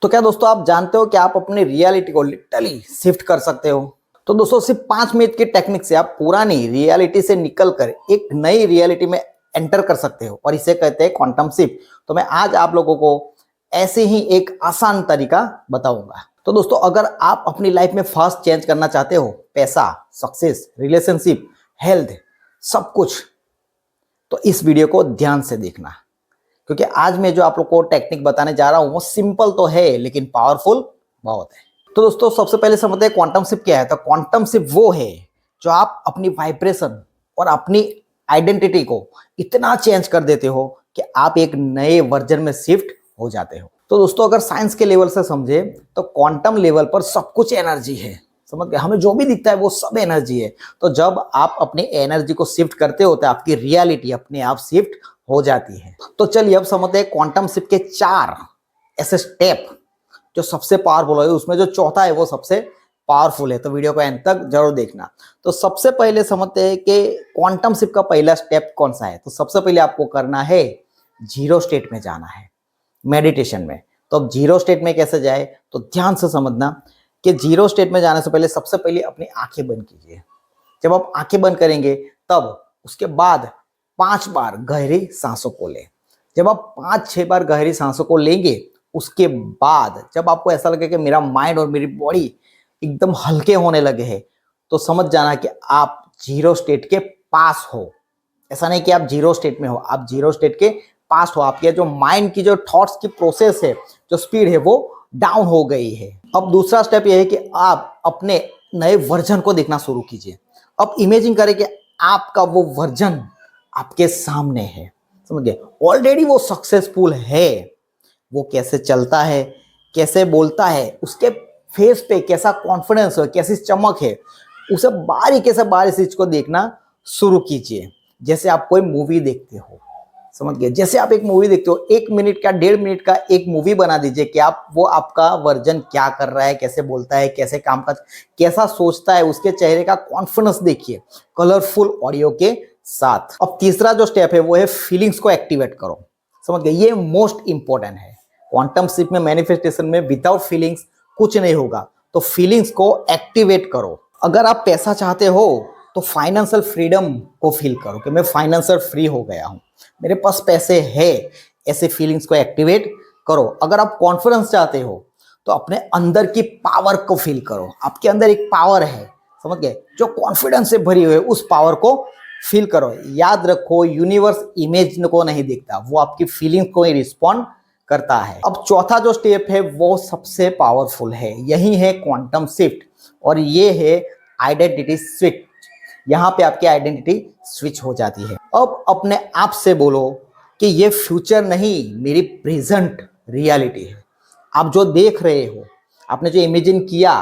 तो क्या दोस्तों आप जानते हो कि आप अपनी रियलिटी को लिटरली शिफ्ट कर सकते हो। तो दोस्तों सिर्फ 5 मिनट की टेक्निक से आप पुरानी रियलिटी से निकलकर एक नई रियलिटी में एंटर कर सकते हो और इसे कहते हैं क्वांटम शिफ्ट। तो मैं आज आप लोगों को ऐसे ही एक आसान तरीका बताऊंगा। तो दोस्तों अगर आप अपनी लाइफ में फास्ट चेंज करना चाहते हो, पैसा, सक्सेस, रिलेशनशिप, हेल्थ, सब कुछ, तो इस वीडियो को ध्यान से देखना, क्योंकि आज मैं जो आप लोग को टेक्निक बताने जा रहा हूं वो सिंपल तो है लेकिन पावरफुल बहुत है। तो दोस्तों सबसे पहले समझते हैं क्वांटम शिफ्ट क्या है। तो क्वांटम शिफ्ट वो है जो आप अपनी वाइब्रेशन और अपनी आइडेंटिटी को इतना चेंज कर देते हो कि आप एक नए वर्जन में शिफ्ट हो जाते हो। तो दोस्तों अगर साइंस के लेवल से समझे तो क्वांटम लेवल पर सब कुछ एनर्जी है, समझ गए। हमें जो भी दिखता है वो सब एनर्जी है। तो जब आप अपनी एनर्जी को शिफ्ट करते हो तो आपकी रियलिटी अपने आप शिफ्ट हो जाती है। तो चलिए अब समझते हैं क्वांटम शिफ्ट के 4 ऐसे स्टेप जो सबसे पावरफुल है। उसमें जो चौथा है वो सबसे पावरफुल है, तो वीडियो को एंड तक जरूर देखना। तो सबसे पहले समझते हैं कि क्वांटम शिफ्ट का पहला स्टेप कौन सा है। तो सबसे पहले आपको करना है जीरो स्टेट में जाना है, मेडिटेशन में। तो अब जीरो स्टेट में कैसे जाए, तो ध्यान से समझना कि जीरो स्टेट में जाने से पहले सबसे पहले अपनी आंखें बंद कीजिए। जब आप आंखें बंद करेंगे तब उसके बाद 5 बार गहरी सांसों को लें। जब आप 5-6 बार गहरी सांसों को लेंगे उसके बाद जब आपको ऐसा लगे कि मेरा माइंड और मेरी बॉडी एकदम हल्के होने लगे हैं, तो समझ जाना कि आप जीरो स्टेट के पास हो। ऐसा नहीं कि आप जीरो स्टेट में हो, आप जीरो स्टेट के पास हो। आपके जो माइंड की जो थॉट्स की प्रोसेस है, जो स्पीड है, वो डाउन हो गई है। अब दूसरा स्टेप यह है कि आप अपने नए वर्जन को देखना शुरू कीजिए। अब इमेजिन करें कि आपका वो वर्जन आपके सामने है, समझ गए। ऑलरेडी वो सक्सेसफुल है। वो कैसे चलता है, कैसे बोलता है, उसके फेस पे कैसा कॉन्फिडेंस है, कैसी चमक है, उसे बारीकी से बारीक चीज को देखना शुरू कीजिए। जैसे आप कोई मूवी देखते हो, समझ गए। जैसे आप एक मूवी देखते हो, 1 मिनट का 1.5 मिनट का एक मूवी बना दीजिए कि आप वो आपका वर्जन क्या कर रहा है, कैसे बोलता है, कैसे काम का, कैसा सोचता है, उसके चेहरे का कॉन्फिडेंस देखिए कलरफुल ऑडियो के साथ। अब तीसरा जो स्टेप है वो है फीलिंग्स को एक्टिवेट करो, समझ गए। ये मोस्ट इंपॉर्टेंट है। क्वांटम शिफ्ट में, मैनिफेस्टेशन में विदाउट फीलिंग्स कुछ नहीं होगा। तो फीलिंग्स को एक्टिवेट करो। अगर आप पैसा चाहते हो तो फाइनेंशियल फ्रीडम को फील करो कि मैं फाइनेंशियल फ्री हो गया हूं, मेरे पास पैसे है। ऐसे फीलिंग्स को एक्टिवेट करो। अगर आप कॉन्फिडेंस चाहते हो तो अपने अंदर की पावर को फील करो। आपके अंदर एक पावर है, समझ गए, जो कॉन्फिडेंस से भरी हुई है। उस पावर को फील करो। याद रखो, यूनिवर्स इमेज को नहीं देखता, वो आपकी फीलिंग को ही रिस्पॉन्ड करता है। अब चौथा जो स्टेप है वो सबसे पावरफुल है। यही है क्वांटम शिफ्ट और ये है आइडेंटिटी स्विच। यहां पे आपकी आइडेंटिटी स्विच हो जाती है। अब अपने आप से बोलो कि ये फ्यूचर नहीं, मेरी प्रेजेंट रियलिटी है। आप जो देख रहे हो, आपने जो इमेजिन किया,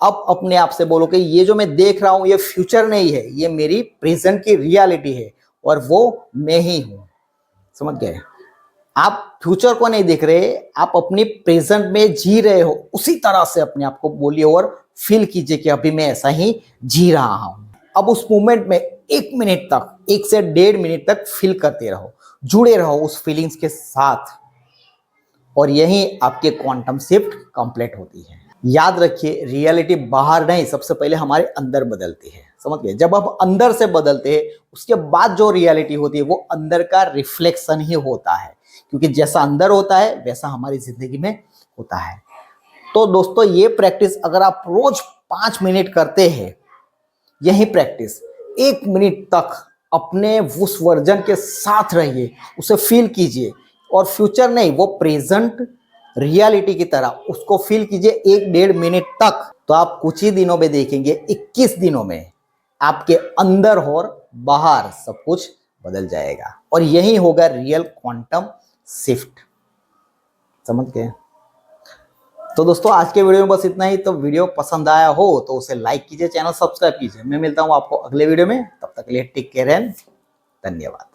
अब अपने आप से बोलो कि ये जो मैं देख रहा हूं ये फ्यूचर नहीं है, ये मेरी प्रेजेंट की रियलिटी है और वो मैं ही हूं, समझ गए। आप फ्यूचर को नहीं देख रहे, आप अपनी प्रेजेंट में जी रहे हो। उसी तरह से अपने आप को बोलिए और फील कीजिए कि अभी मैं ऐसा ही जी रहा हूं। अब उस मोमेंट में 1 मिनट तक, 1 से 1.5 मिनट तक फील करते रहो, जुड़े रहो उस फीलिंग्स के साथ, और यही आपके क्वांटम शिफ्ट कंप्लीट होती है। याद रखिए, रियलिटी बाहर नहीं, सबसे पहले हमारे अंदर बदलती है, समझ गए। जब आप अंदर से बदलते हैं उसके बाद जो रियलिटी होती है वो अंदर का रिफ्लेक्शन ही होता है, क्योंकि जैसा अंदर होता है वैसा हमारी जिंदगी में होता है। तो दोस्तों ये प्रैक्टिस अगर आप रोज 5 मिनट करते हैं, यही प्रैक्टिस 1 मिनट तक अपने उस वर्जन के साथ रहिए, उसे फील कीजिए, और फ्यूचर नहीं, वो प्रेजेंट रियलिटी की तरह उसको फील कीजिए 1-1.5 मिनट तक। तो आप कुछ ही दिनों में देखेंगे, 21 दिनों में आपके अंदर और बाहर सब कुछ बदल जाएगा, और यही होगा रियल क्वांटम शिफ्ट, समझ गए। तो दोस्तों आज के वीडियो में बस इतना ही। तो वीडियो पसंद आया हो तो उसे लाइक कीजिए, चैनल सब्सक्राइब कीजिए। मैं मिलता हूं आपको अगले वीडियो में, तब तक के लिए टेक केयर एंड धन्यवाद।